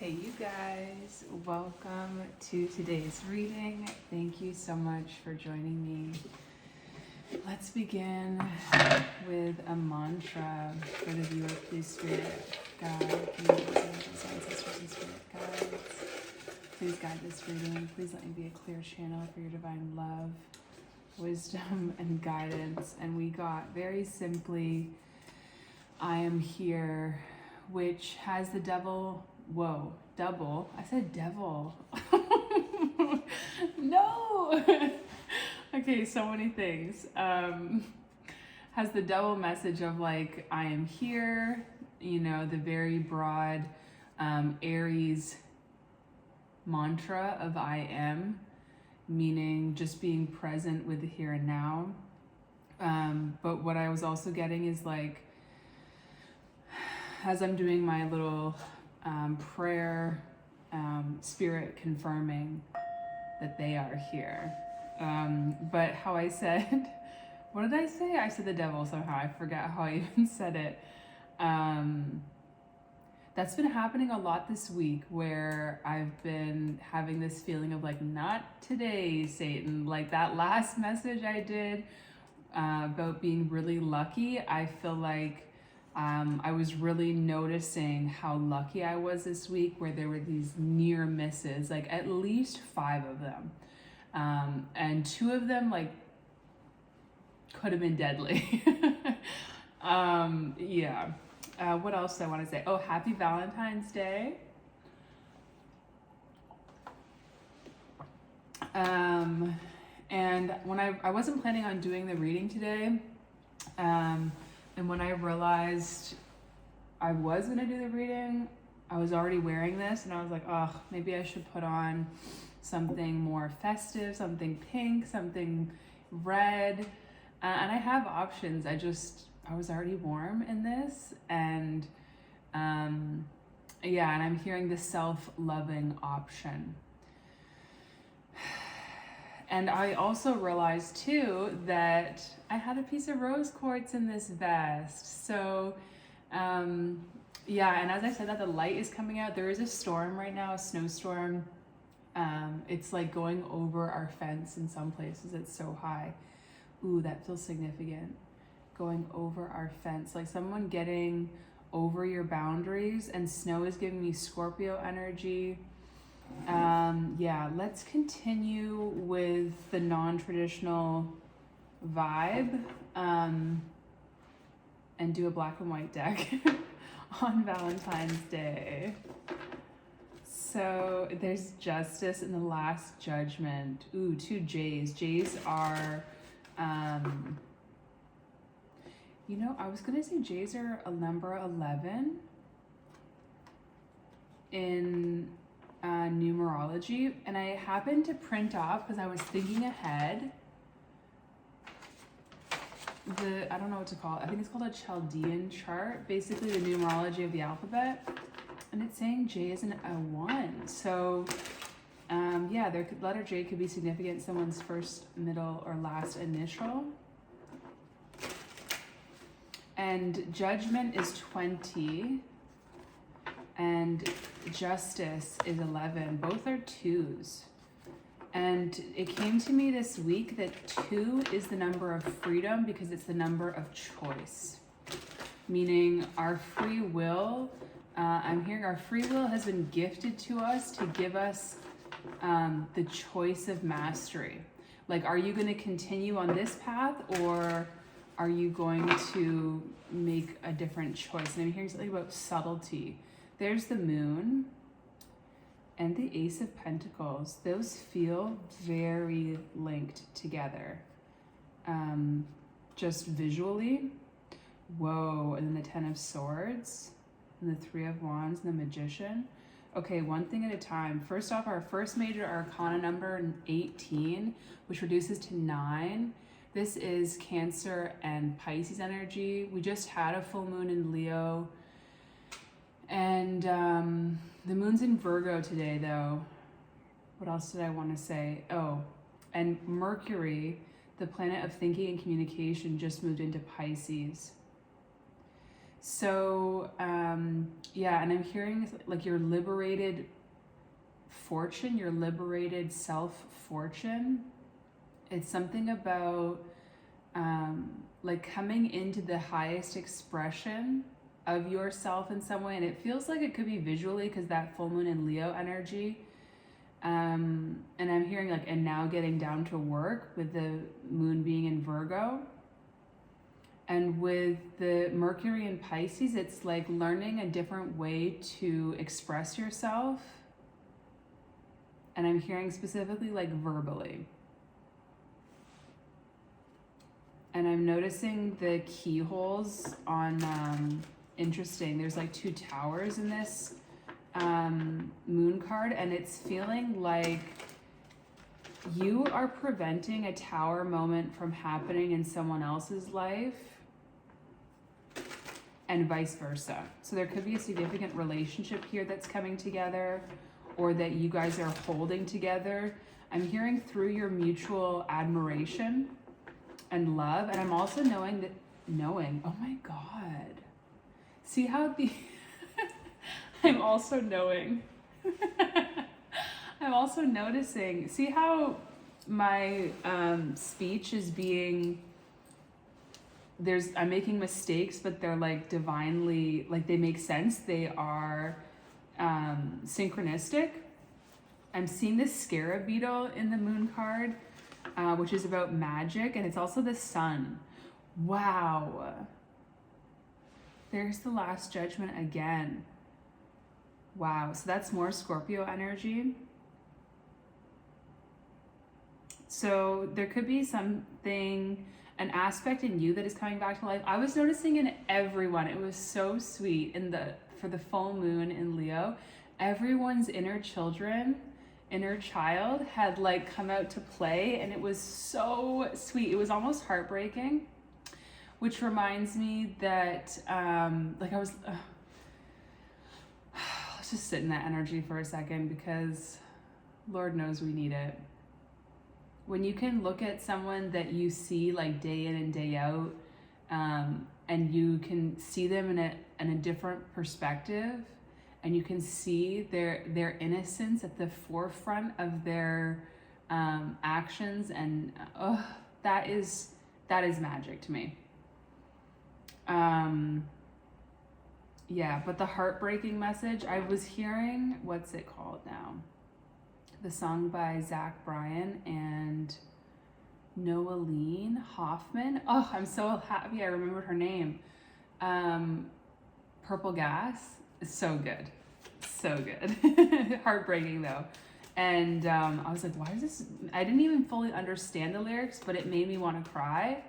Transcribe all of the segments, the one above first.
Hey you guys, welcome to today's reading. Thank you so much for joining me. Let's begin with a mantra for the viewer. Please, Spirit Guide, communities, ancestors, and Spirit Guides. Please guide this reading. Please let me be a clear channel for your divine love, wisdom, and guidance. And we got very simply, I am here, which has the devil. Whoa, double. I said devil. No. Okay, so many things. Has the double message of like, I am here, you know, the very broad Aries mantra of I am, meaning just being present with the here and now. But what I was also getting is like, as I'm doing my little prayer, spirit confirming that they are here. But how I said, what did I say? I said the devil somehow. I forgot how I even said it. That's been happening a lot this week, where I've been having this feeling of like, not today, Satan. Like that last message I did about being really lucky, I feel like I was really noticing how lucky I was this week, where there were these near misses, like at least 5 of them. And 2 of them like could have been deadly. Yeah. What else do I want to say? Oh, happy Valentine's Day. And when I wasn't planning on doing the reading today, and when I realized I was going to do the reading, I was already wearing this, and I was like, oh, maybe I should put on something more festive, something pink, something red. And I have options. I was already warm in this. And yeah, and I'm hearing the self-loving option. And I also realized too that I had a piece of rose quartz in this vest. So yeah, and as I said that the light is coming out, there is a storm right now, a snowstorm. It's like going over our fence in some places. It's so high. Ooh, that feels significant. Going over our fence, like someone getting over your boundaries, and snow is giving me Scorpio energy. Yeah, let's continue with the non-traditional vibe, and do a black and white deck on Valentine's Day. So there's justice in the last judgment. Ooh, 2 J's. J's are, you know, I was gonna say J's are a number 11 in numerology, and I happened to print off, because I was thinking ahead, I don't know what to call it. I think it's called a Chaldean chart, basically the numerology of the alphabet, and it's saying J is a 1. So yeah, letter J could be significant, someone's first, middle, or last initial. And judgment is 20, and justice is 11. Both are 2s. And it came to me this week that 2 is the number of freedom, because it's the number of choice, meaning our free will. I'm hearing our free will has been gifted to us to give us the choice of mastery. Like, are you going to continue on this path, or are you going to make a different choice? And I'm hearing something about subtlety. There's the moon and the Ace of Pentacles. Those feel very linked together. Just visually. Whoa, and then the 10 of Swords, and the 3 of Wands, and the Magician. Okay, one thing at a time. First off, our first major arcana number, 18, which reduces to 9. This is Cancer and Pisces energy. We just had a full moon in Leo. And the moon's in Virgo today, though. What else did I want to say? Oh, and Mercury, the planet of thinking and communication, just moved into Pisces. So, yeah, and I'm hearing like your liberated fortune, your liberated self fortune. It's something about like coming into the highest expression of yourself in some way. And it feels like it could be visually because that full moon in Leo energy. And I'm hearing like, and now getting down to work with the moon being in Virgo. And with the Mercury in Pisces, it's like learning a different way to express yourself. And I'm hearing specifically like verbally. And I'm noticing the keyholes on, interesting, there's like 2 towers in this moon card, and it's feeling like you are preventing a tower moment from happening in someone else's life and vice versa. So there could be a significant relationship here that's coming together, or that you guys are holding together. I'm hearing through your mutual admiration and love. And I'm also knowing, oh my God. See how the, I'm also knowing, I'm also noticing, see how my speech is being, I'm making mistakes, but they're like divinely, like they make sense. They are synchronistic. I'm seeing this scarab beetle in the moon card, which is about magic, and it's also the sun. Wow. There's the last judgment again. Wow, so that's more Scorpio energy. So there could be something, an aspect in you that is coming back to life. I was noticing in everyone, it was so sweet for the full moon in Leo, everyone's inner child had like come out to play, and it was so sweet. It was almost heartbreaking, which reminds me that let's just sit in that energy for a second, because Lord knows we need it. When you can look at someone that you see like day in and day out, and you can see them in a different perspective, and you can see their innocence at the forefront of their actions, and that is magic to me. Yeah, but the heartbreaking message, I was hearing, what's it called now? The song by Zach Bryan and Noeline Hoffman. Oh, I'm so happy I remembered her name. Purple Gas is so good. So good. Heartbreaking though. And I was like, why is this? I didn't even fully understand the lyrics, but it made me want to cry.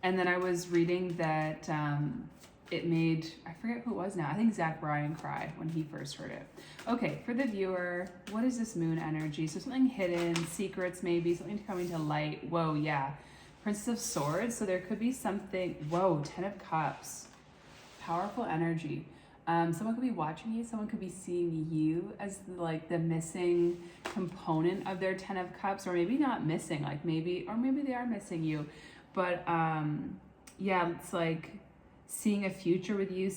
And then I was reading that it made, I forget who it was now, I think Zach Bryan cry when he first heard it. Okay, for the viewer, what is this moon energy? So something hidden, secrets maybe, something coming to light. Whoa, yeah. Princess of Swords, so there could be something, whoa, 10 of Cups. Powerful energy. Someone could be watching you, someone could be seeing you as like the missing component of their 10 of Cups, or maybe not missing, like maybe they are missing you. But yeah, it's like seeing a future with you,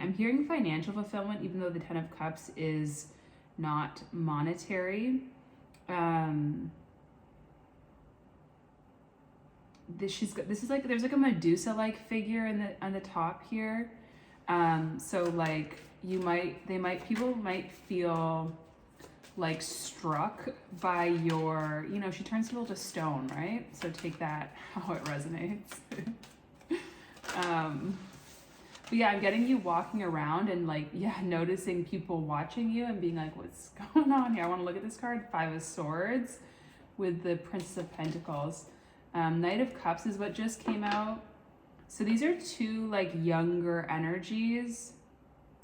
I'm hearing financial fulfillment, even though the 10 of Cups is not monetary. This is like, there's like a Medusa-like figure on the top here. So like people might feel like struck by your, she turns people to stone, right? So take that how it resonates. But yeah, I'm getting you walking around and like, yeah, noticing people watching you and being like, what's going on here? I want to look at this card, 5 of Swords with the Princess of Pentacles. Knight of Cups is what just came out. So these are 2 like younger energies.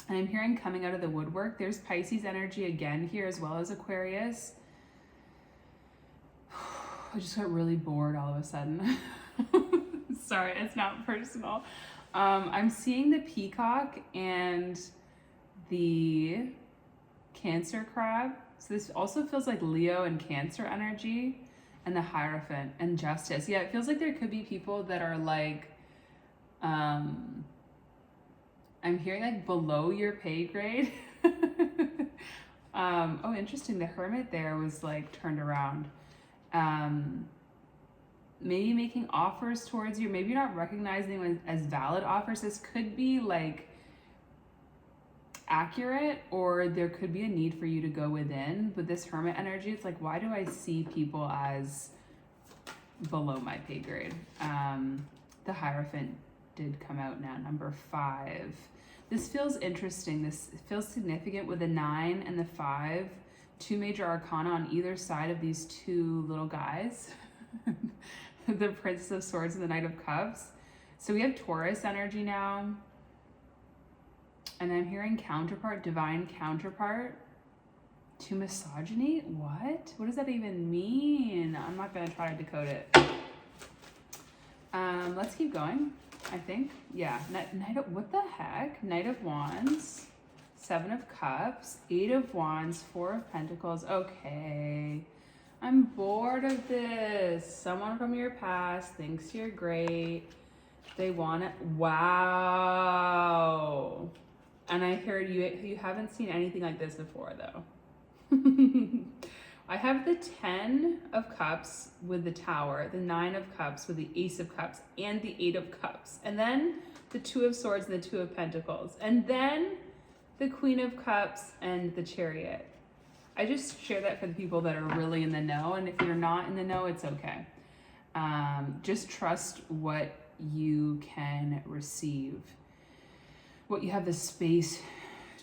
And I'm hearing coming out of the woodwork. There's Pisces energy again here, as well as Aquarius. I just got really bored all of a sudden. Sorry, it's not personal. I'm seeing the peacock and the Cancer crab. So this also feels like Leo and Cancer energy. and the Hierophant and Justice. Yeah, it feels like there could be people that are like, I'm hearing like below your pay grade. Oh, interesting. The Hermit there was like turned around. Maybe making offers towards you. Maybe you're not recognizing them as valid offers. This could be like accurate, or there could be a need for you to go within. With this Hermit energy, it's like, why do I see people as below my pay grade? The Hierophant did come out now, number 5. This feels interesting. This feels significant with the 9 and the 5, 2 major arcana on either side of these 2 little guys. The Princess of Swords and the Knight of Cups. So we have Taurus energy now. And I'm hearing counterpart, divine counterpart to misogyny. What? What does that even mean? I'm not going to try to decode it. Let's keep going, I think. Yeah. What the heck? Knight of Wands, 7 of Cups, 8 of Wands, 4 of Pentacles. Okay. I'm bored of this. Someone from your past thinks you're great. They want it. Wow. And I heard you haven't seen anything like this before, though. I have the 10 of Cups with the Tower, the 9 of Cups with the Ace of Cups, and the 8 of Cups. And then the 2 of Swords and the 2 of Pentacles. And then the Queen of Cups and the Chariot. I just share that for the people that are really in the know. And if you're not in the know, it's okay. Just trust what you can receive, what you have the space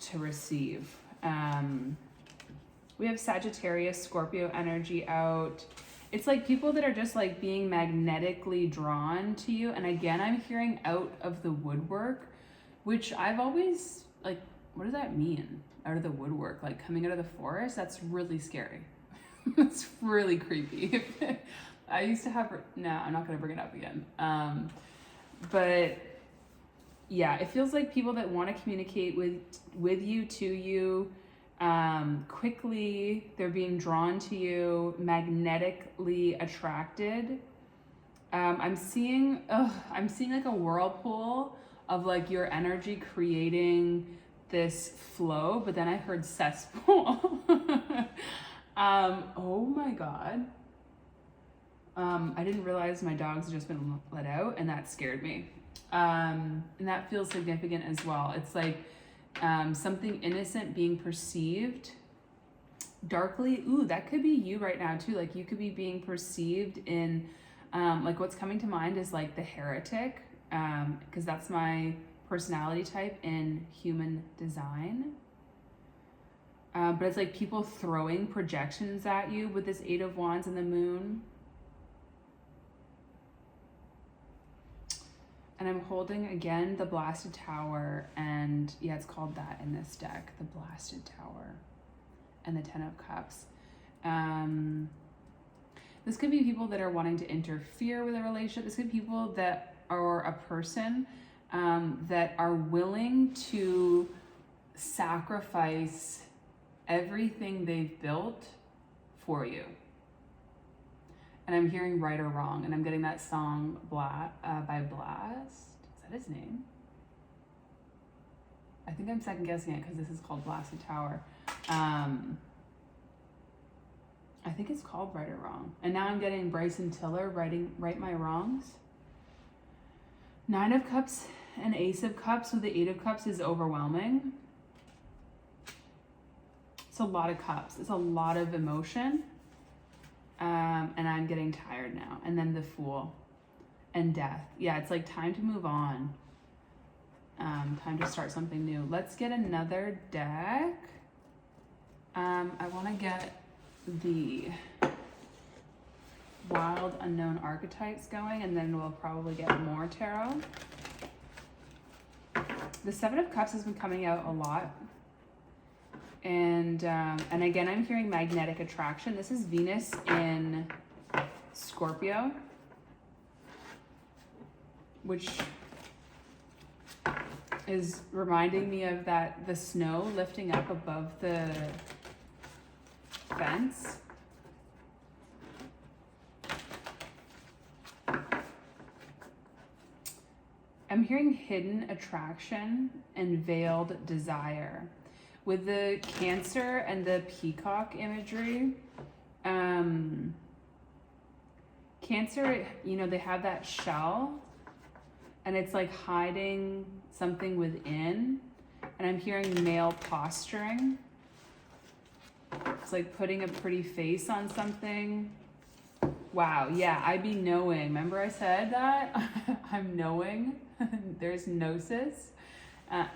to receive. We have Sagittarius, Scorpio energy out. It's like people that are just like being magnetically drawn to you. And again, I'm hearing out of the woodwork, which I've always like, what does that mean? Out of the woodwork, like coming out of the forest? That's really scary. That's really creepy. I used to have, no, I'm not gonna bring it up again. But yeah, it feels like people that want to communicate with you, to you, quickly. They're being drawn to you, magnetically attracted. I'm seeing like a whirlpool of like your energy creating this flow, but then I heard cesspool. Oh my God. I didn't realize my dog's just been let out, and that scared me. And that feels significant as well. It's like something innocent being perceived darkly. Ooh, that could be you right now too. Like you could be being perceived in, like what's coming to mind is like the heretic, because that's my personality type in human design. But it's like people throwing projections at you with this 8 of Wands and the Moon. And I'm holding, again, the Blasted Tower. And yeah, it's called that in this deck, the Blasted Tower. And the 10 of Cups. This could be people that are wanting to interfere with a relationship. This could be people that are a person that are willing to sacrifice everything they've built for you. And I'm hearing right or wrong, and I'm getting that song by Blast. Is that his name? I think I'm second guessing it because this is called Blasted Tower. I think it's called Right or Wrong. And now I'm getting Bryson Tiller writing Right My Wrongs. 9 of Cups and Ace of Cups with the 8 of Cups is overwhelming. It's a lot of cups. It's a lot of emotion. And I'm getting tired now. And then the Fool and Death. Yeah, it's like time to move on. Time to start something new. Let's get another deck. I want to get the Wild Unknown Archetypes going, and then we'll probably get more tarot. The 7 of Cups has been coming out a lot. And again, I'm hearing magnetic attraction. This is Venus in Scorpio, which is reminding me of the snow lifting up above the fence. I'm hearing hidden attraction and veiled desire. With the Cancer and the peacock imagery, Cancer, you know, they have that shell and it's like hiding something within. And I'm hearing male posturing. It's like putting a pretty face on something. Wow, yeah, I be knowing. Remember I said that? I'm knowing. There's gnosis.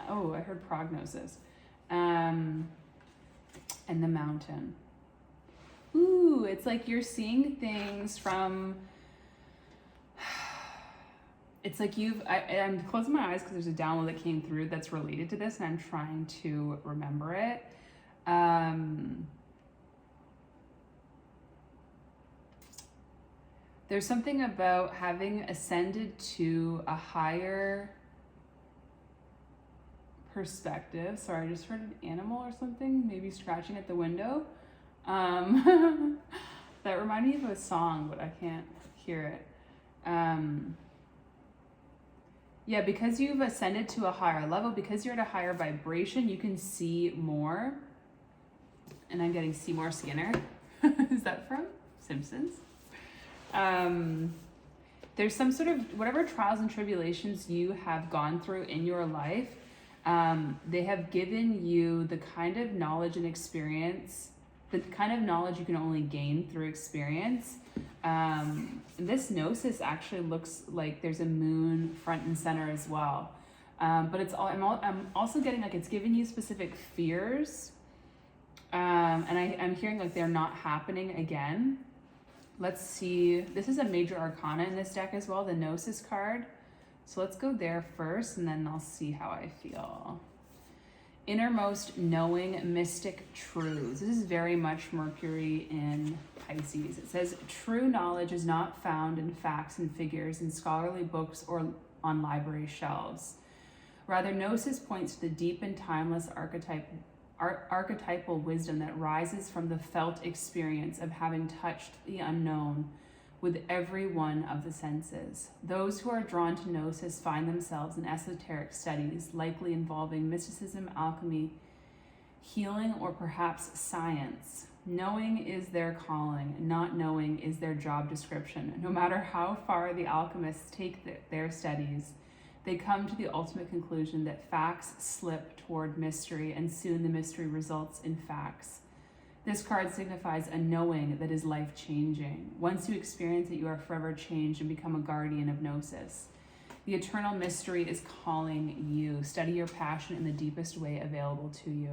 Oh, I heard prognosis. And the Mountain. Ooh, it's like you're seeing things from... It's like I'm closing my eyes because there's a download that came through that's related to this and I'm trying to remember it. There's something about having ascended to a higher perspective. Sorry, I just heard an animal or something, maybe scratching at the window. That reminded me of a song, but I can't hear it. Yeah, because you've ascended to a higher level, because you're at a higher vibration, you can see more. And I'm getting Seymour Skinner. Is that from Simpsons? There's some sort of, whatever trials and tribulations you have gone through in your life, they have given you the kind of knowledge and experience, the kind of knowledge you can only gain through experience. This gnosis actually looks like there's a moon front and center as well. But it's all, I'm also getting like it's giving you specific fears. And I'm hearing like they're not happening again. Let's see. This is a major arcana in this deck as well, the Gnosis card. So let's go there first and then I'll see how I feel. Innermost knowing mystic truths. This is very much Mercury in Pisces. It says, true knowledge is not found in facts and figures in scholarly books or on library shelves. Rather, Gnosis points to the deep and timeless archetypal wisdom that rises from the felt experience of having touched the unknown with every one of the senses. Those who are drawn to Gnosis find themselves in esoteric studies, likely involving mysticism, alchemy, healing, or perhaps science. Knowing is their calling, not knowing is their job description. No matter how far the alchemists take their studies, they come to the ultimate conclusion that facts slip toward mystery, and soon the mystery results in facts. This card signifies a knowing that is life-changing. Once you experience it, you are forever changed and become a guardian of Gnosis. The eternal mystery is calling you. Study your passion in the deepest way available to you.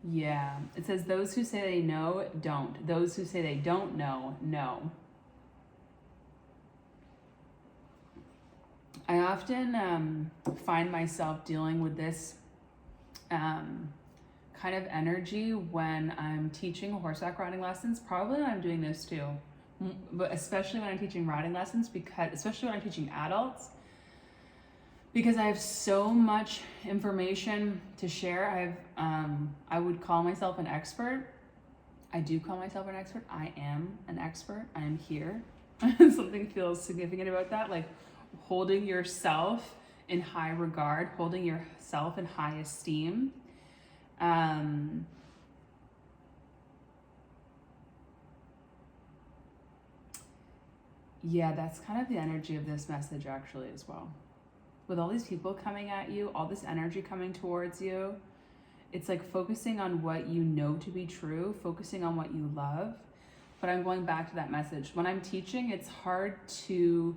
Yeah, it says those who say they know, don't. Those who say they don't know, know. I often find myself dealing with this kind of energy when I'm teaching horseback riding lessons. Probably when I'm doing this too, but especially when I'm teaching riding lessons, especially when I'm teaching adults, because I have so much information to share. I would call myself an expert. I do call myself an expert. I am an expert. I am here. Something feels significant about that, like holding yourself in high regard, holding yourself in high esteem. Yeah, that's kind of the energy of this message actually as well. With all these people coming at you, all this energy coming towards you, it's like focusing on what you know to be true, focusing on what you love. But I'm going back to that message. When I'm teaching, it's hard to,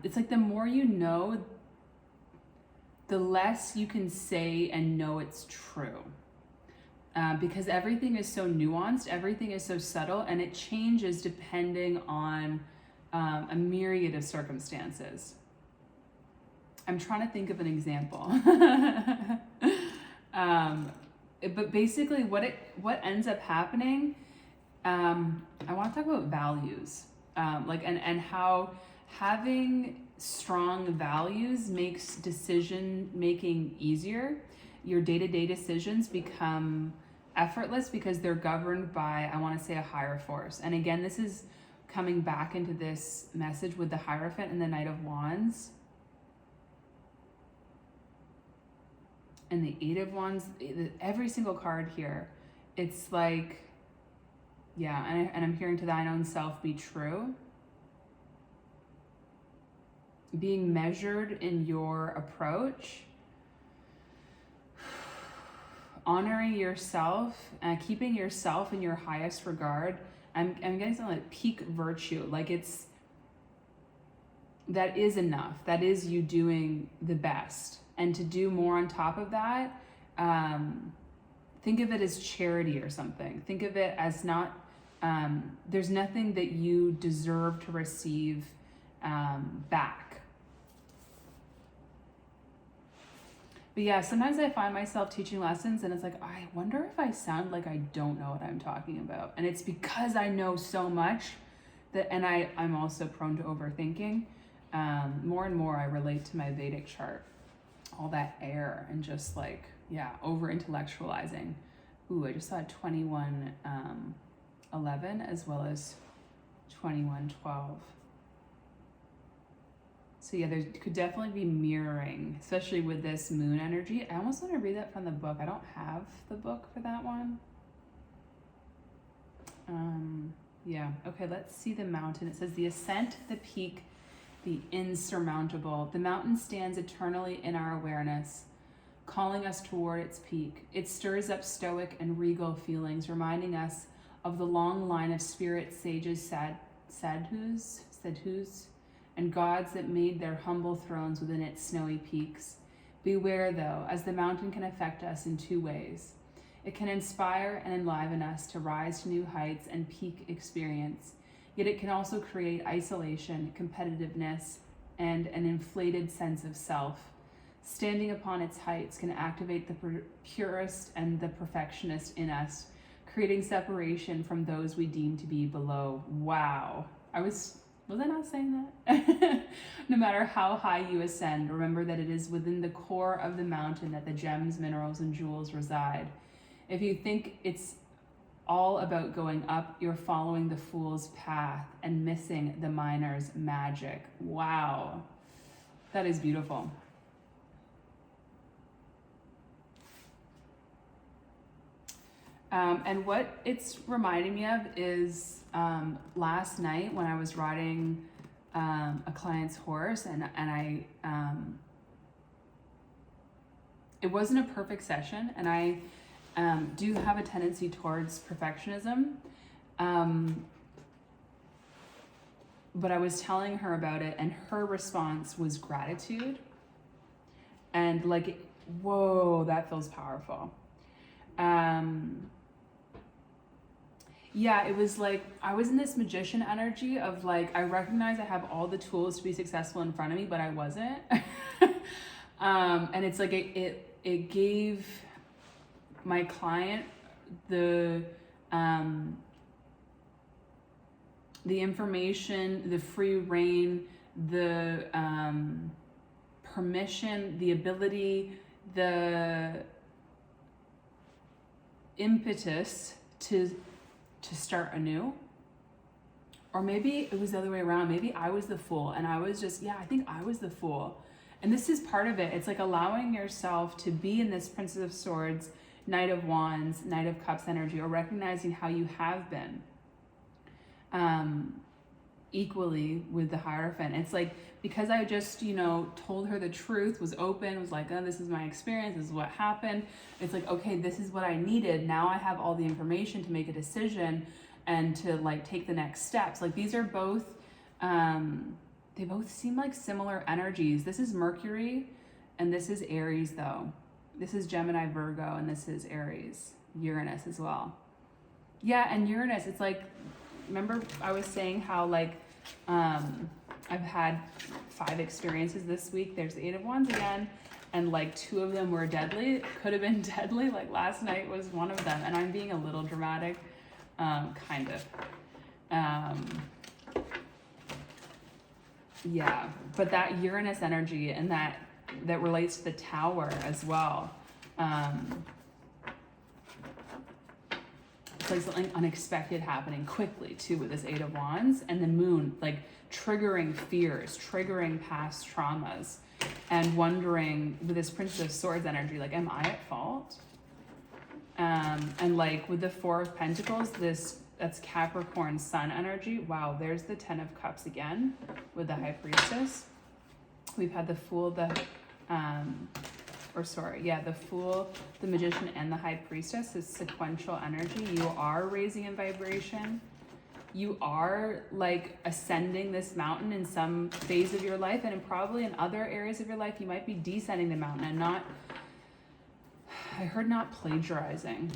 it's like the more you know, the less you can say and know it's true. Because everything is so nuanced, everything is so subtle, and it changes depending on a myriad of circumstances. I'm trying to think of an example. But basically what ends up happening, I want to talk about values, and how having strong values makes decision making easier. your day-to-day decisions become effortless because they're governed by, I want to say, a higher force. And again, this is coming back into this message with the Hierophant and the Knight of Wands. And the Eight of Wands, every single card here, it's like, yeah, and I'm hearing to thine own self be true. Being measured in your approach, honoring yourself, keeping yourself in your highest regard. I'm getting something like peak virtue. Like that is enough. That is you doing the best. And to do more on top of that, think of it as charity or something. Think of it as not, there's nothing that you deserve to receive back. But yeah, sometimes I find myself teaching lessons and it's like, I wonder if I sound like I don't know what I'm talking about. And it's because I know so much that, and I'm also prone to overthinking. More and more I relate to my Vedic chart. All that air and just like, yeah, over intellectualizing. Ooh, I just saw 2111 as well as 2112. So yeah, there could definitely be mirroring, especially with this moon energy. I almost want to read that from the book. I don't have the book for that one. Yeah, okay, let's see the mountain. It says the ascent, the peak, the insurmountable. The mountain stands eternally in our awareness, calling us toward its peak. It stirs up stoic and regal feelings, reminding us of the long line of spirit sages, sadhus, and gods that made their humble thrones within its snowy peaks. Beware, though, as the mountain can affect us in two ways. It can inspire and enliven us to rise to new heights and peak experience, yet it can also create isolation, competitiveness, and an inflated sense of self. Standing upon its heights can activate the purest and the perfectionist in us, creating separation from those we deem to be below. Wow. Was I not saying that? No matter how high you ascend, remember that it is within the core of the mountain that the gems, minerals, and jewels reside. If you think it's all about going up, you're following the fool's path and missing the miner's magic. Wow. That is beautiful. And what it's reminding me of is last night when I was riding a client's horse and I it wasn't a perfect session, and I do have a tendency towards perfectionism, but I was telling her about it and her response was gratitude, and like, whoa, that feels powerful. Yeah, it was like I was in this magician energy of like, I recognize I have all the tools to be successful in front of me, but I wasn't. And it's like it gave my client the information, the free reign, the permission, the ability, the impetus to start anew. Or maybe it was the other way around. Maybe I was the fool and I was just, yeah, I think I was the fool. And this is part of it. It's like allowing yourself to be in this Princess of Swords, Knight of Wands, Knight of Cups energy, or recognizing how you have been equally with the Hierophant. It's like, because I just, told her the truth, was open, was like, oh, this is my experience, this is what happened. It's like, okay, this is what I needed. Now I have all the information to make a decision and to like take the next steps. Like these are both, they both seem like similar energies. This is Mercury and this is Aries though. This is Gemini, Virgo, and this is Aries, Uranus as well. Yeah, and Uranus, it's like, remember I was saying how like, I've had 5 experiences this week. There's the 8 of Wands again, and like 2 of them were deadly. Could have been deadly. Like last night was one of them, and I'm being a little dramatic, kind of. Yeah, but that Uranus energy and that relates to the Tower as well. It's like something unexpected happening quickly too with this Eight of Wands, and the Moon like triggering fears, triggering past traumas, and wondering with this Princess of Swords energy, like, am I at fault? And like with the Four of Pentacles, that's Capricorn Sun energy. Wow, there's the Ten of Cups again with the High Priestess. We've had the Fool, the Fool, the Magician, and the High Priestess is sequential energy. You are raising in vibration. You are like ascending this mountain in some phase of your life, and probably in other areas of your life, you might be descending the mountain and not plagiarizing.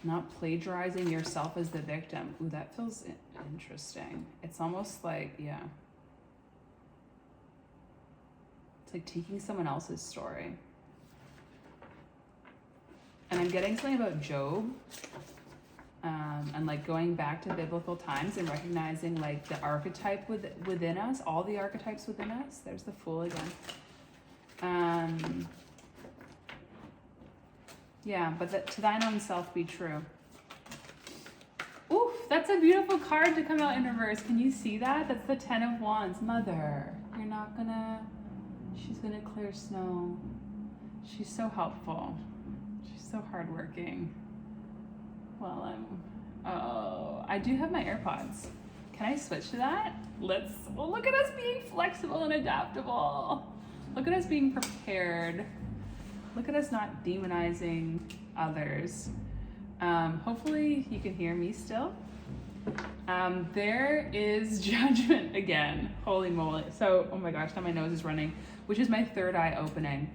Not plagiarizing yourself as the victim. Ooh, that feels interesting. It's almost like, yeah. It's like taking someone else's story. And I'm getting something about Job, and like going back to biblical times and recognizing like the archetype within us, all the archetypes within us. There's the Fool again. Yeah, but that to thine own self be true. Oof, that's a beautiful card to come out in reverse. Can you see that? That's the Ten of Wands. Mother, she's gonna clear snow. She's so helpful. She's so hardworking. Well, I do have my AirPods. Can I switch to that? Look at us being flexible and adaptable. Look at us being prepared. Look at us not demonizing others. Hopefully you can hear me still. There is Judgment again. Holy moly. So, oh my gosh, now my nose is running, which is my third eye opening.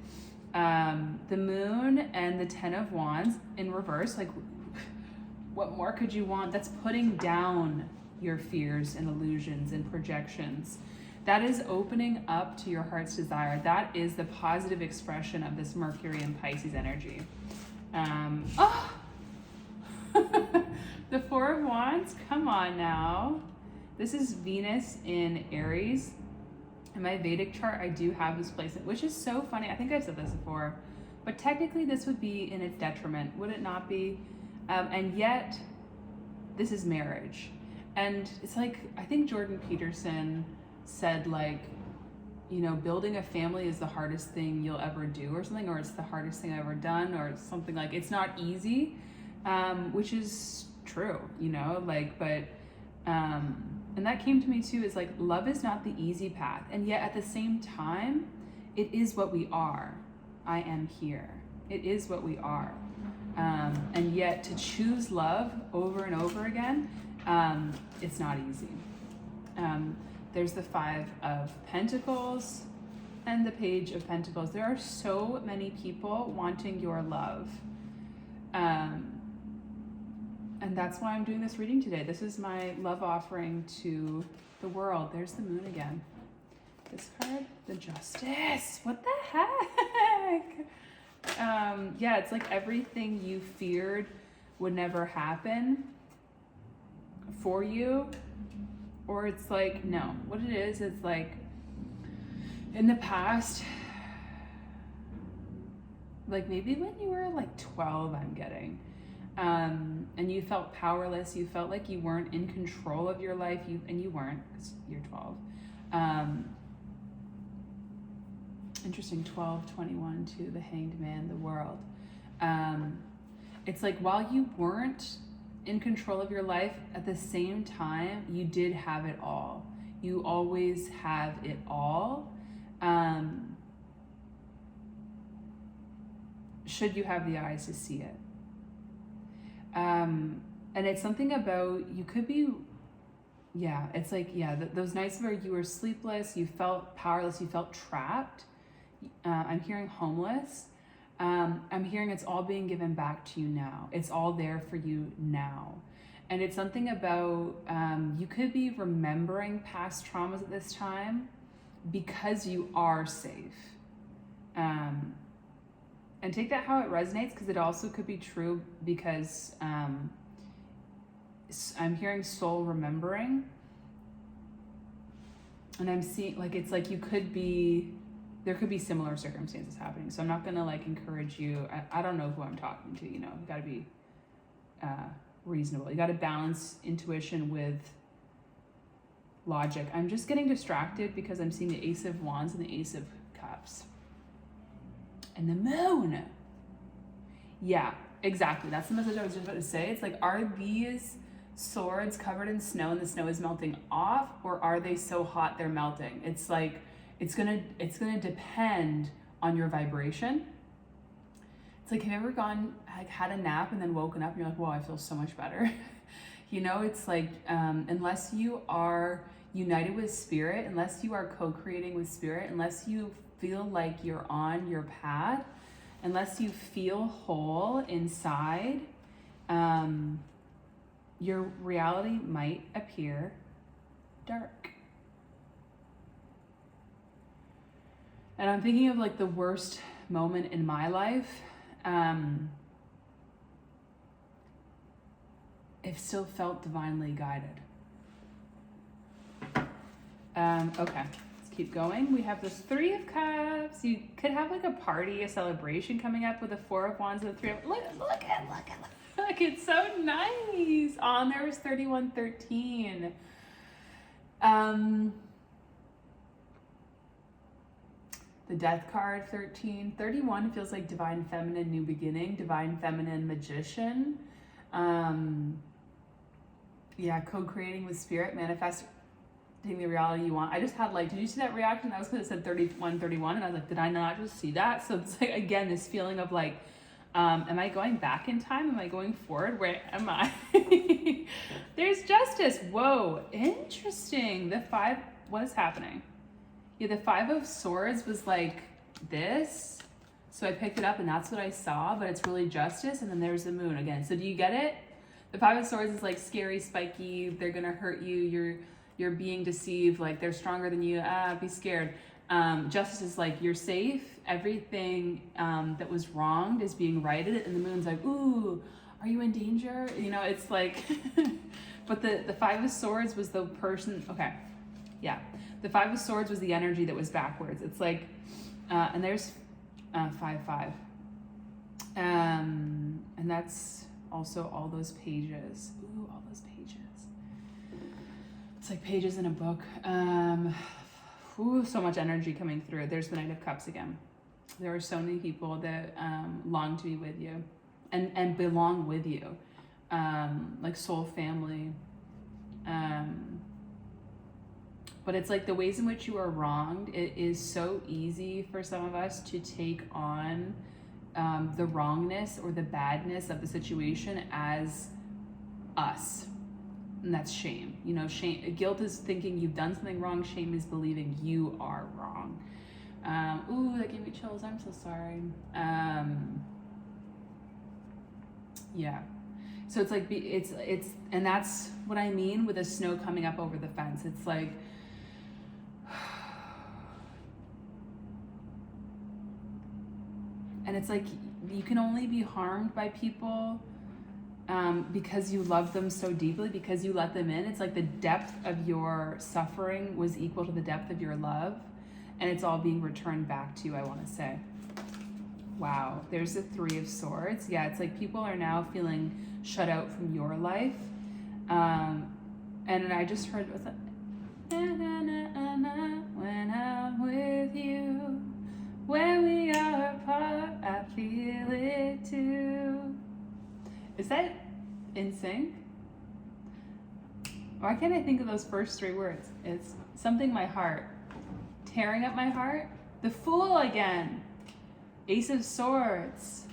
The Moon and the Ten of Wands in reverse. Like, what more could you want? That's putting down your fears and illusions and projections. That is opening up to your heart's desire. That is the positive expression of this Mercury and Pisces energy. The Four of Wands, come on now. This is Venus in Aries. In my Vedic chart, I do have this placement, which is so funny. I think I've said this before, but technically this would be in its detriment, would it not be? And yet, this is marriage. And it's like, I think Jordan Peterson said, like, you know, building a family is the hardest thing you'll ever do or something, or it's the hardest thing I've ever done, or something like, it's not easy, which is true, you know, like, but, and that came to me too, is like, love is not the easy path. And yet at the same time, it is what we are. I am here. It is what we are. And yet to choose love over and over again, it's not easy. There's the Five of Pentacles and the Page of Pentacles. There are so many people wanting your love. And that's why I'm doing this reading today. This is my love offering to the world. There's the Moon again. This card, the Justice. What the heck? Yeah, it's like everything you feared would never happen for you. Or it's like, no, what it is like in the past, like maybe when you were like 12, I'm getting, and you felt powerless, you felt like you weren't in control of your life, and you weren't, because you're 12. Interesting, 12, 21 to the Hanged Man, the World. It's like while you weren't in control of your life, at the same time, you did have it all. You always have it all. Should you have the eyes to see it. And it's something about, you could be, yeah, it's like, yeah, those nights where you were sleepless, you felt powerless, you felt trapped. I'm hearing homeless. I'm hearing it's all being given back to you now. It's all there for you now. And it's something about, you could be remembering past traumas at this time because you are safe. And take that how it resonates, because it also could be true because I'm hearing soul remembering. And I'm seeing, like, it's like you could be there could be similar circumstances happening. So I'm not gonna like encourage you. I don't know who I'm talking to, you know, you gotta be reasonable. You gotta balance intuition with logic. I'm just getting distracted because I'm seeing the Ace of Wands and the Ace of Cups. And the Moon. Yeah, exactly. That's the message I was just about to say. It's like, are these swords covered in snow and the snow is melting off, or are they so hot they're melting? It's like, it's gonna depend on your vibration. It's like, have you ever had a nap and then woken up and you're like, whoa, I feel so much better. You know, it's like, unless you are united with spirit, unless you are co-creating with spirit, unless you feel like you're on your path, unless you feel whole inside, your reality might appear dark. And I'm thinking of like the worst moment in my life. It still felt divinely guided. Okay, let's keep going. We have this Three of Cups. You could have like a party, a celebration coming up with the Four of Wands and the Three of... Look, it's so nice. On there was 3113. The Death card, 13. 31 feels like divine feminine new beginning, divine feminine magician. Yeah, co-creating with spirit, manifesting the reality you want. I just had like, did you see that reaction? That was because it said 31, and I was like, did I not just see that? So it's like, again, this feeling of like, am I going back in time? Am I going forward? Where am I? There's justice. Whoa, interesting. The 5, what is happening? Yeah, the 5 of Swords was like this. So I picked it up and that's what I saw, but it's really justice. And then there's the Moon again. So do you get it? The 5 of Swords is like scary, spiky. They're going to hurt you. You're being deceived. Like they're stronger than you. Be scared. Justice is like, you're safe. Everything that was wronged is being righted. And the Moon's like, ooh, are you in danger? You know, it's like, but the 5 of Swords was the person. Okay. Yeah. The 5 of Swords was the energy that was backwards. It's like, and there's 5. And that's also all those pages. Ooh, all those pages. It's like pages in a book. Ooh, so much energy coming through. There's the Knight of Cups again. There are so many people that long to be with you and belong with you. Like soul family. But it's like the ways in which you are wronged, it is so easy for some of us to take on the wrongness or the badness of the situation as us. And that's shame. You know, shame, guilt is thinking you've done something wrong. Shame is believing you are wrong. Ooh, that gave me chills. I'm so sorry. Yeah. So it's like, it's, and that's what I mean with the snow coming up over the fence. It's like, and it's like, you can only be harmed by people because you love them so deeply, because you let them in. It's like the depth of your suffering was equal to the depth of your love, and it's all being returned back to you, I want to say. Wow, there's the 3 of Swords. Yeah, it's like people are now feeling shut out from your life. And I just heard, what's that? Na, na, na, na, when I'm with you. When we are apart, I feel it too. Is that in sync? Why can't I think of those first 3 words? It's something my heart. Tearing up my heart. The Fool again. Ace of Swords.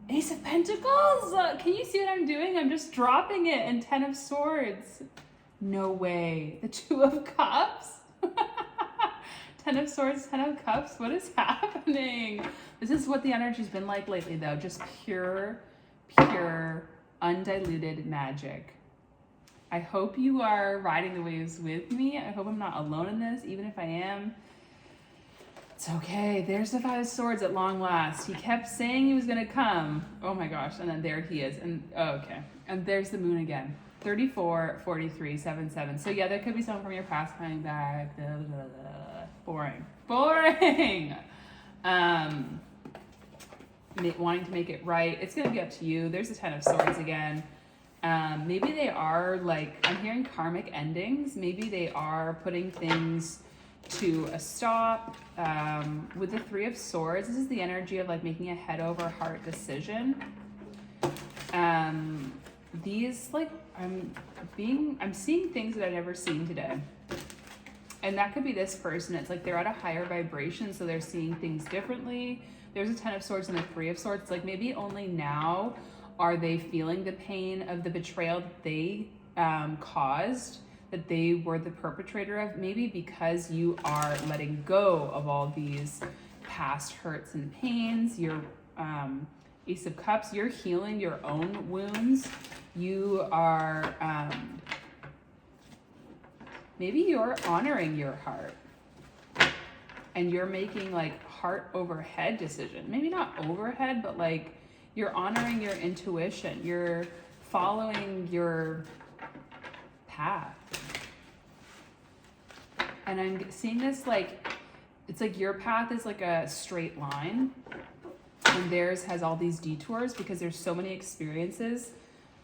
Ace of Pentacles. Can you see what I'm doing? I'm just dropping it. And 10 of Swords. No way. The 2 of Cups. 10 of Swords, 10 of Cups. What is happening? This is what the energy's been like lately, though. Just pure, undiluted magic. I hope you are riding the waves with me. I hope I'm not alone in this. Even if I am, it's okay. There's the 5 of Swords at long last. He kept saying he was going to come. Oh my gosh. And then there he is. And okay. And there's the Moon again. 34, 43, 77. So yeah, there could be someone from your past coming back. Blah, blah, blah. Boring. Boring. Wanting to make it right. It's going to be up to you. There's the Ten of Swords again. Maybe they are like, I'm hearing karmic endings. Maybe they are putting things to a stop. With the Three of Swords, this is the energy of like making a head over heart decision. These like, I'm seeing things that I've never seen today. And that could be this person. It's like they're at a higher vibration, so they're seeing things differently. There's a Ten of Swords and a Three of Swords. It's like maybe only now are they feeling the pain of the betrayal that they caused, that they were the perpetrator of. Maybe because you are letting go of all these past hurts and pains. Your Ace of Cups, you're healing your own wounds. You are... maybe you're honoring your heart and you're making like heart over head decision. Maybe not overhead, but like you're honoring your intuition. You're following your path. And I'm seeing this like, it's like your path is like a straight line and theirs has all these detours because there's so many experiences.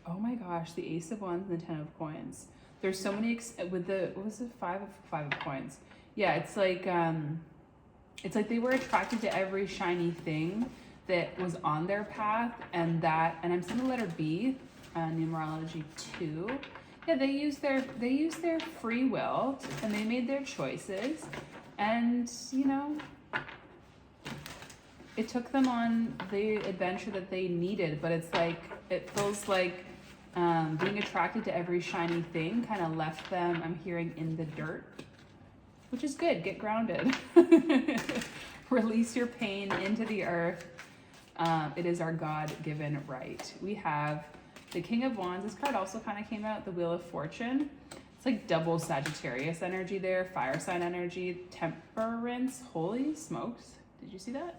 Oh my gosh, the Ace of Wands and the Ten of Coins. There's so many with the, what was it, five of coins. Yeah, it's like they were attracted to every shiny thing that was on their path, and I'm seeing the letter B, numerology 2. Yeah, they used their free will and they made their choices, and you know, it took them on the adventure that they needed. But it's like, it feels like being attracted to every shiny thing kind of left them, I'm hearing, in the dirt, which is good. Get grounded. Release your pain into the earth. It is our God-given right. We have the King of Wands. This card also kind of came out, the Wheel of Fortune. It's like double Sagittarius energy there, fire sign energy, temperance. Holy smokes. Did you see that?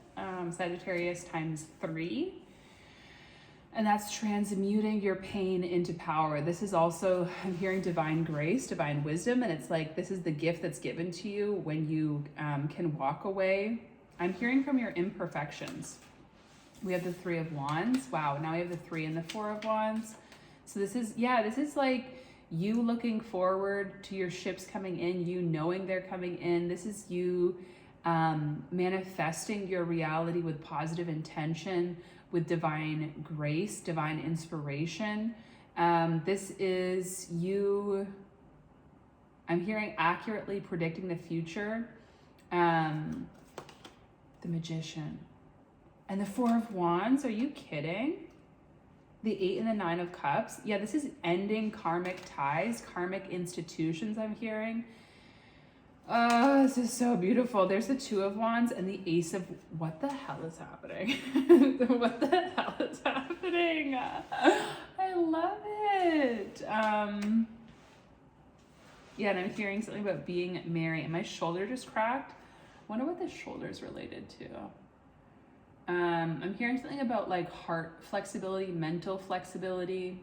Sagittarius times 3. And that's transmuting your pain into power. This is also, I'm hearing divine grace, divine wisdom. And it's like, this is the gift that's given to you when you can walk away. I'm hearing from your imperfections. We have the Three of Wands. Wow, now we have the 3 and the 4 of Wands. So this is, yeah, this is like you looking forward to your ships coming in, you knowing they're coming in. This is you manifesting your reality with positive intention, with divine grace, divine inspiration. This is you, I'm hearing, accurately predicting the future. The Magician. And the 4 of Wands, are you kidding? The 8 and the 9 of Cups. Yeah, this is ending karmic ties, karmic institutions, I'm hearing. This is so beautiful. There's the 2 of Wands and the Ace of... What the hell is happening? What the hell is happening? I love it. Yeah, and I'm hearing something about being merry. And my shoulder just cracked. I wonder what the shoulder's related to. I'm hearing something about like heart flexibility, mental flexibility.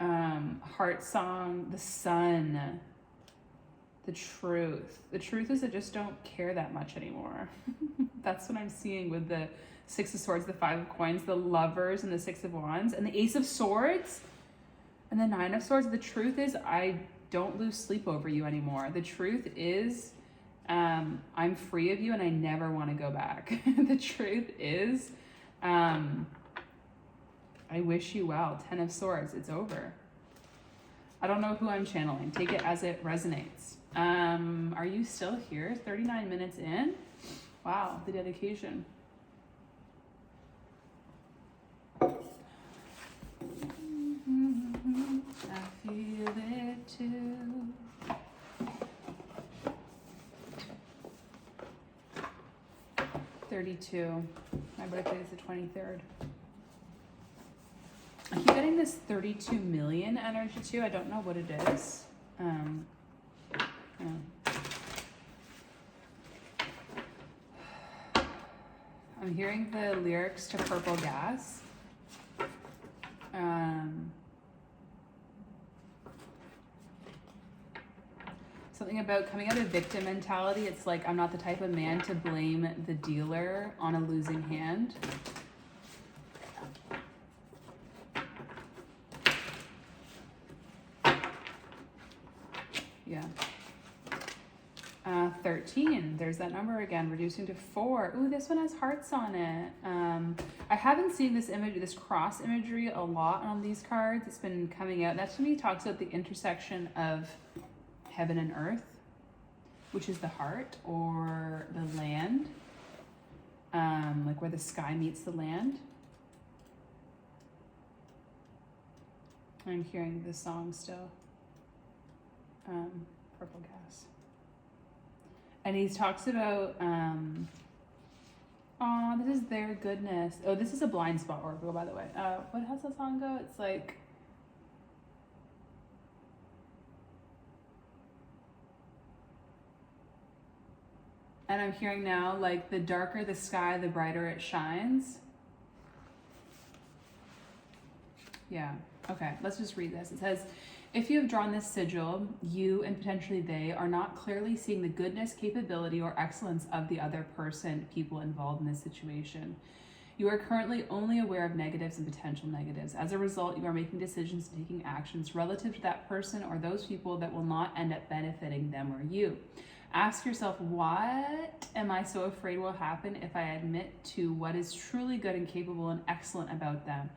Heart song, the sun. The truth. The truth is I just don't care that much anymore. That's what I'm seeing with the 6 of Swords, the 5 of Coins, the Lovers, and the 6 of Wands, and the Ace of Swords, and the 9 of Swords. The truth is I don't lose sleep over you anymore. The truth is I'm free of you and I never want to go back. The truth is I wish you well. 10 of Swords. It's over. I don't know who I'm channeling. Take it as it resonates. Are you still here? 39 minutes in? Wow, the dedication. I feel it too. $32. My birthday is the 23rd. I keep getting this 32 million energy too. I don't know what it is. I'm hearing the lyrics to Purple Gas. Something about coming out of victim mentality. It's like, I'm not the type of man to blame the dealer on a losing hand. Yeah. 13, there's that number again, reducing to 4. Ooh, this one has hearts on it. I haven't seen this image, this cross imagery a lot on these cards. It's been coming out. That to me talks about the intersection of heaven and earth, which is the heart, or the land, like where the sky meets the land. I'm hearing this song still. Purple Gas. And he talks about, this is their goodness. Oh, this is a blind spot oracle, by the way. What has the song go? It's like, and I'm hearing now, like, the darker the sky, the brighter it shines. Yeah, okay, let's just read this. It says, if you have drawn this sigil, you and potentially they are not clearly seeing the goodness, capability, or excellence of the other person, people involved in this situation. You are currently only aware of negatives and potential negatives. As a result, you are making decisions and taking actions relative to that person or those people that will not end up benefiting them or you. Ask yourself, what am I so afraid will happen if I admit to what is truly good and capable and excellent about them?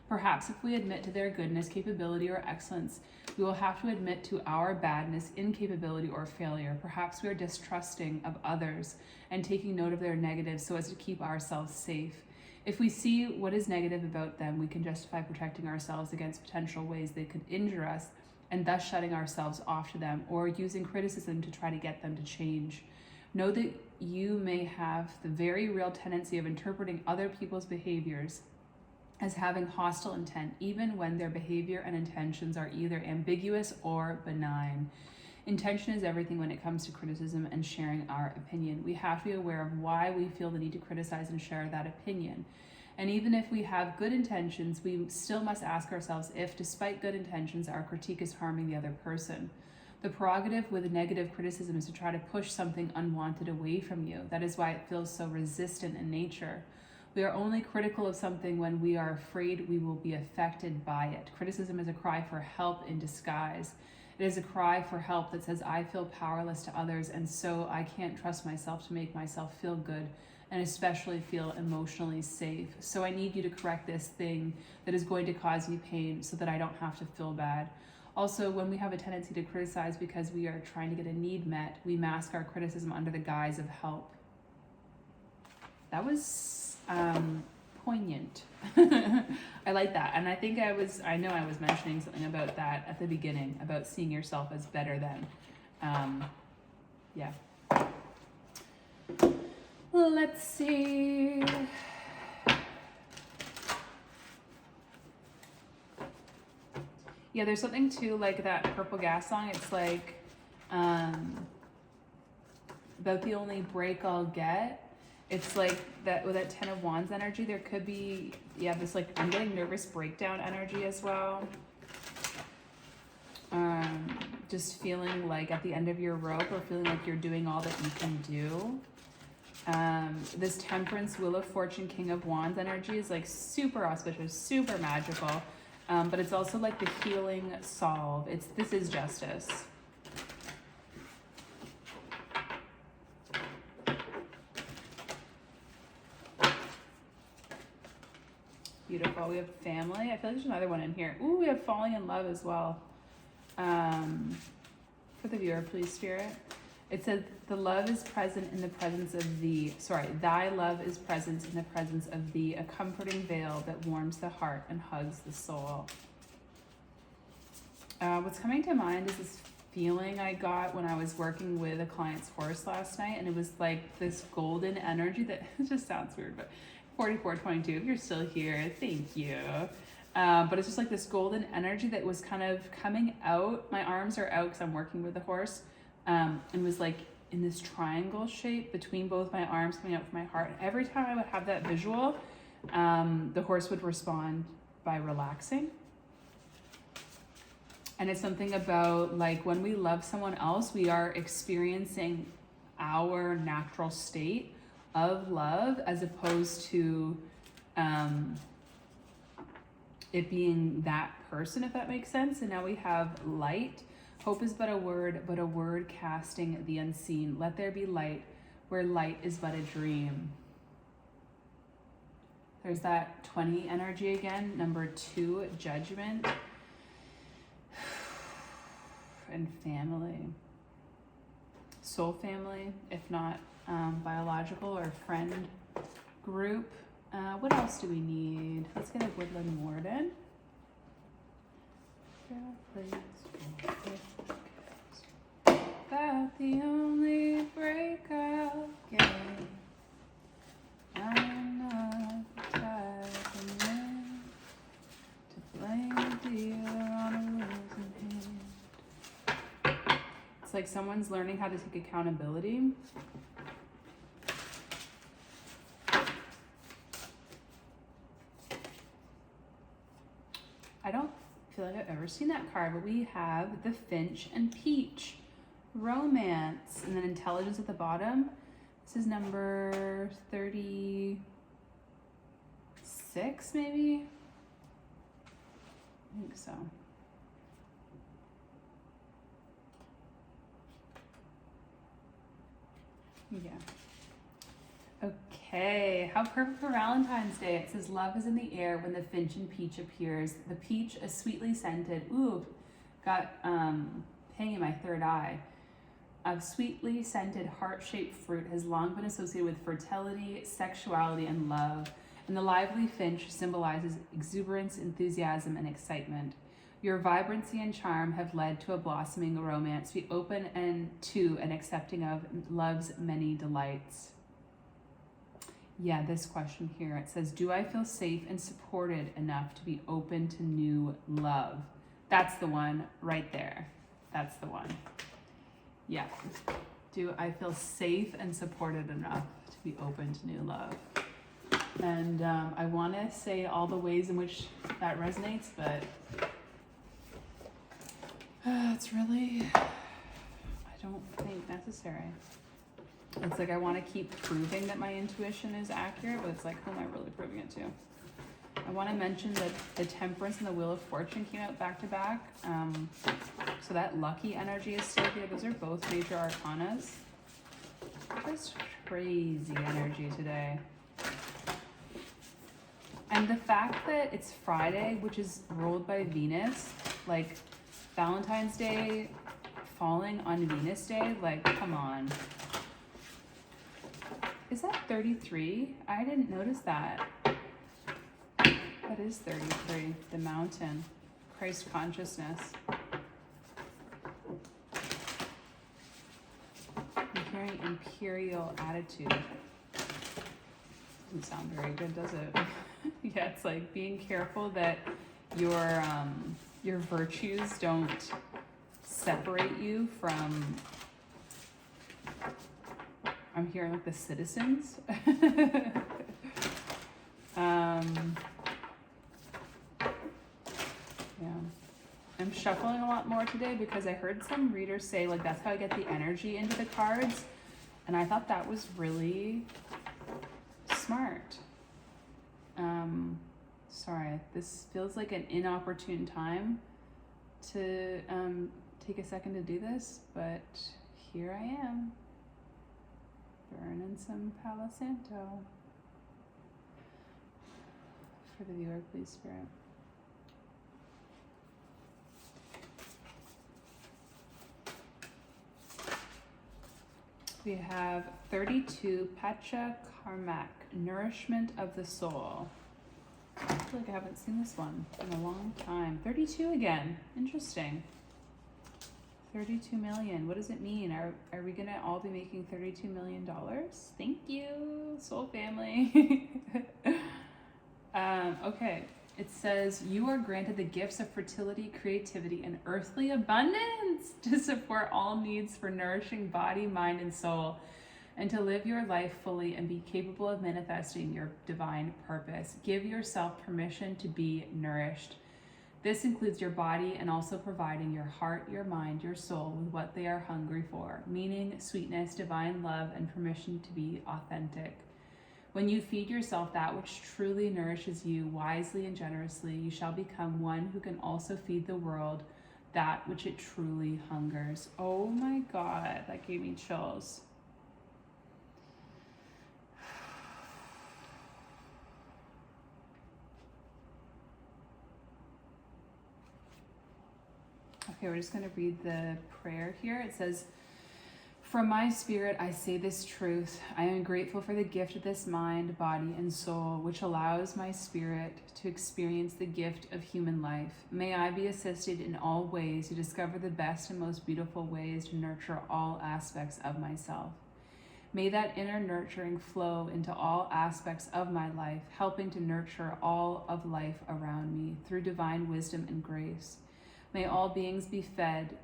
Perhaps if we admit to their goodness, capability, or excellence, we will have to admit to our badness, incapability, or failure. Perhaps we are distrusting of others and taking note of their negatives so as to keep ourselves safe. If we see what is negative about them, we can justify protecting ourselves against potential ways they could injure us and thus shutting ourselves off to them, or using criticism to try to get them to change. Know that you may have the very real tendency of interpreting other people's behaviors as having hostile intent, even when their behavior and intentions are either ambiguous or benign. Intention is everything when it comes to criticism and sharing our opinion. We have to be aware of why we feel the need to criticize and share that opinion. And even if we have good intentions, we still must ask ourselves if, despite good intentions, our critique is harming the other person. The prerogative with negative criticism is to try to push something unwanted away from you. That is why it feels so resistant in nature. We are only critical of something when we are afraid we will be affected by it. Criticism is a cry for help in disguise. It is a cry for help that says, I feel powerless to others, and so I can't trust myself to make myself feel good, and especially feel emotionally safe. So I need you to correct this thing that is going to cause me pain so that I don't have to feel bad. Also, when we have a tendency to criticize because we are trying to get a need met, we mask our criticism under the guise of help. That was poignant. I like that. And I think I know I was mentioning something about that at the beginning, about seeing yourself as better than. Yeah. Well, let's see. Yeah, there's something too, like that Purple Gas song. It's like, about the only break I'll get. It's like that with that 10 of Wands energy, there could be, yeah, this like, I'm getting nervous breakdown energy as well. Just feeling like at the end of your rope, or feeling like you're doing all that you can do. This Temperance, Wheel of Fortune, King of Wands energy is like super auspicious, super magical. But it's also like the healing solve. This is justice. Beautiful. We have family. I feel like there's another one in here. Ooh, we have falling in love as well. For the viewer, please, Spirit. It said, the love is present in the presence of thee. Sorry, thy love is present in the presence of thee, a comforting veil that warms the heart and hugs the soul. What's coming to mind is this feeling I got when I was working with a client's horse last night, and it was like this golden energy that, it just sounds weird, but 4422, if you're still here, thank you. But it's just like this golden energy that was kind of coming out. My arms are out because I'm working with the horse, and was like in this triangle shape between both my arms coming out from my heart. And every time I would have that visual, the horse would respond by relaxing. And it's something about like when we love someone else, we are experiencing our natural state of love as opposed to it being that person, if that makes sense. And now we have light. Hope is but a word casting the unseen. Let there be light where light is but a dream. There's that 20 energy again. Number 2, judgment. And family. Soul family, if not biological or friend group. What else do we need? Let's get a woodland warden. That the only breakout game. I'm not the type of man to blame the dealer on a losing hand. It's like someone's learning how to take accountability. I don't feel like I've ever seen that card, but we have the Finch and Peach. Romance. And then intelligence at the bottom. This is number 36, maybe? I think so. Yeah. Okay, how perfect for Valentine's Day. It says love is in the air when the finch and peach appears. The peach is sweetly scented. Ooh, got hanging in my third eye. A sweetly scented heart-shaped fruit has long been associated with fertility, sexuality, and love. And the lively finch symbolizes exuberance, enthusiasm, and excitement. Your vibrancy and charm have led to a blossoming romance. Be open and to and accepting of love's many delights. Yeah, this question here, it says, do I feel safe and supported enough to be open to new love? That's the one right there. That's the one. Yeah. Do I feel safe and supported enough to be open to new love? And I want to say all the ways in which that resonates, but it's really, I don't think necessary. It's like I want to keep proving that my intuition is accurate, but it's like, who am I really proving it to? I want to mention that the Temperance and the Wheel of Fortune came out back to back. So that lucky energy is still here. Those are both major arcanas. Just crazy energy today. And the fact that it's Friday, which is ruled by Venus, like Valentine's Day falling on Venus Day, like, come on. Is that 33? I didn't notice that. That is 33, the mountain, Christ consciousness. I'm hearing imperial attitude. Doesn't sound very good, does it? Yeah, it's like being careful that your virtues don't separate you from, I'm hearing like the citizens. Yeah, I'm shuffling a lot more today because I heard some readers say like that's how I get the energy into the cards, and I thought that was really smart. Sorry, this feels like an inopportune time to take a second to do this, but here I am, burning some Palo Santo. For the viewer, please, Spirit. We have 32 Pacha Karmak, Nourishment of the Soul. I feel like I haven't seen this one in a long time. 32 again. Interesting. 32 million. What does it mean? Are we gonna all be making $32 million? Thank you, soul family. Okay. It says, you are granted the gifts of fertility, creativity, and earthly abundance to support all needs for nourishing body, mind, and soul, and to live your life fully and be capable of manifesting your divine purpose. Give yourself permission to be nourished. This includes your body and also providing your heart, your mind, your soul with what they are hungry for, meaning, sweetness, divine love, and permission to be authentic. When you feed yourself that which truly nourishes you wisely and generously, you shall become one who can also feed the world that which it truly hungers. Oh my God, that gave me chills. Okay, we're just going to read the prayer here. It says, "From my spirit, I say this truth. I am grateful for the gift of this mind, body, and soul, which allows my spirit to experience the gift of human life. May I be assisted in all ways to discover the best and most beautiful ways to nurture all aspects of myself. May that inner nurturing flow into all aspects of my life, helping to nurture all of life around me through divine wisdom and grace. May all beings be fed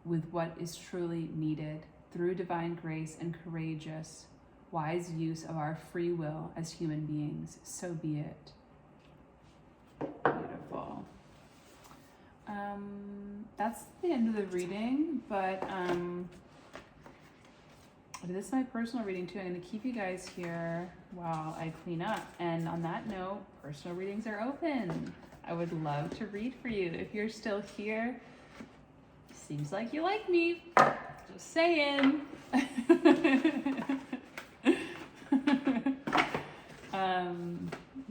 with what is truly needed through divine grace and courageous, wise use of our free will as human beings. So be it." Beautiful. That's the end of the reading, but this is my personal reading too. I'm going to keep you guys here while I clean up. And on that note, personal readings are open. I would love to read for you. If you're still here, seems like you like me. Just saying.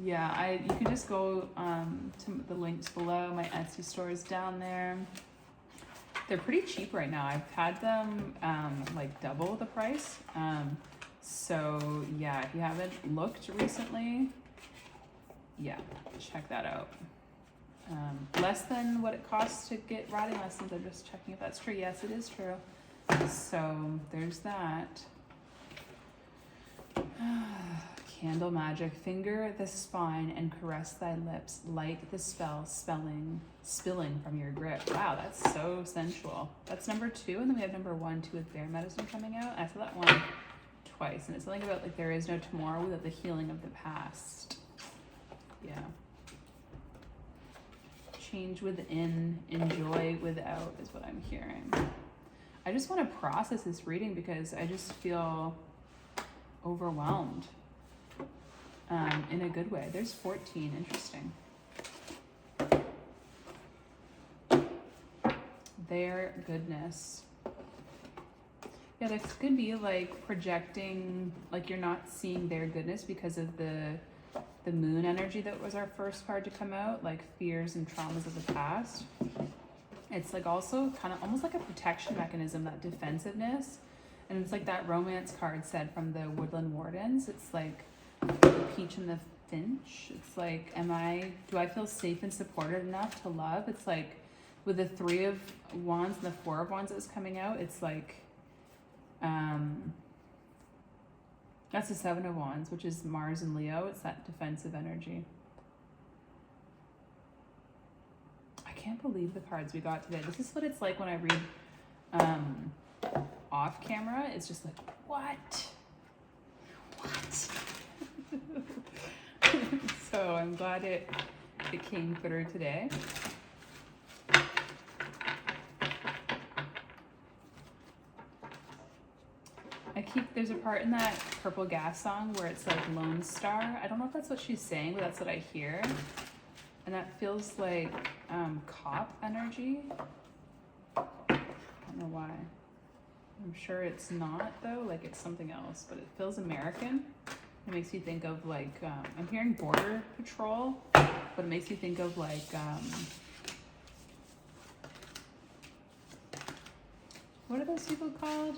Yeah, you can just go to the links below. My Etsy store is down there. They're pretty cheap right now. I've had them like double the price. So yeah, if you haven't looked recently, yeah, check that out. Less than what it costs to get writing lessons. I'm just checking if that's true. Yes, it is true. So there's that. Candle magic. Finger the spine and caress thy lips like the spilling from your grip. Wow, that's so sensual. That's number 2, and then we have number 1, 2 with bear medicine coming out. I saw that one twice, and it's something about like there is no tomorrow without the healing of the past. Yeah. Change within, enjoy without is what I'm hearing. I just want to process this reading because I just feel overwhelmed in a good way. There's 14. Interesting. Their goodness. Yeah, this could be like projecting, like you're not seeing their goodness because of the moon energy that was our first card to come out, like fears and traumas of the past. It's like also kind of almost like a protection mechanism, that defensiveness. And it's like that romance card said from the Woodland Wardens. It's like the peach and the finch. It's like, do I feel safe and supported enough to love? It's like with the 3 of Wands and the 4 of Wands that was coming out, it's like, that's the 7 of Wands, which is Mars and Leo. It's that defensive energy. I can't believe the cards we got today. This is what it's like when I read off camera. It's just like, what? So I'm glad it came through today. There's a part in that Purple Gas song where it's like Lone Star. I don't know if that's what she's saying, but that's what I hear. And that feels like cop energy. I don't know why. I'm sure it's not though, like it's something else, but it feels American. It makes you think of like, I'm hearing Border Patrol, but it makes you think of like, what are those people called?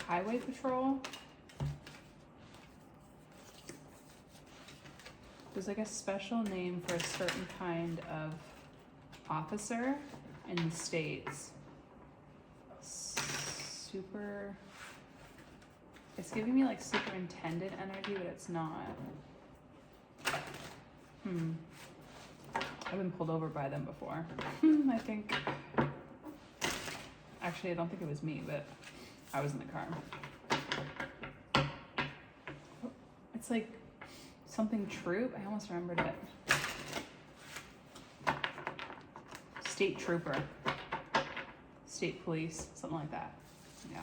Highway Patrol. There's like a special name for a certain kind of officer in the States. It's giving me like superintendent energy, but it's not. I've been pulled over by them before. I think. Actually, I don't think it was me, but I was in the car. It's like something troop. I almost remembered it. State trooper. State police, something like that. Yeah.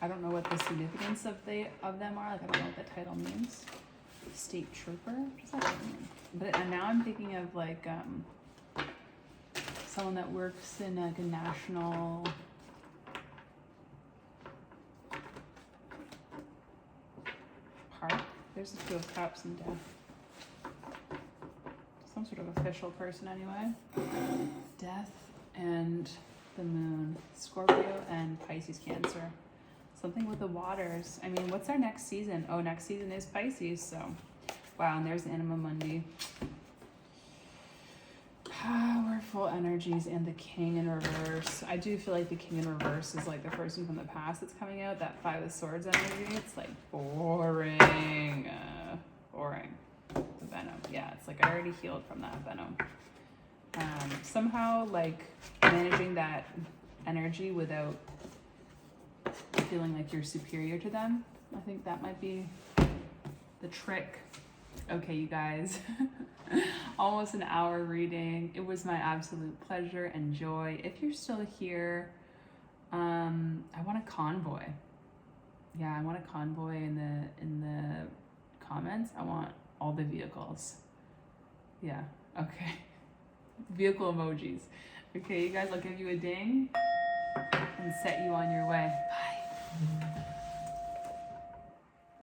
I don't know what the significance of them are. Like, I don't know what the title means. State trooper? What does that mean? But now I'm thinking of like someone that works in like a national park. There's the Two of Cups and Death. Some sort of official person anyway. Death and the Moon. Scorpio and Pisces, Cancer. Something with the waters. I mean, what's our next season? Oh, next season is Pisces, so. Wow, and there's Anima Mundi. Powerful energies and the King in reverse. I do feel like the King in reverse is like the person from the past that's coming out. That Five of Swords energy. It's like boring. Boring. The Venom. Yeah, it's like I already healed from that Venom. Somehow like managing that energy without feeling like you're superior to them. I think that might be the trick. Okay, you guys. Almost an hour reading. It was my absolute pleasure and joy. If you're still here, I want a convoy. Yeah, I want a convoy in the comments. I want all the vehicles. Yeah, okay. Vehicle emojis. Okay, you guys, I'll give you a ding and set you on your way. Bye.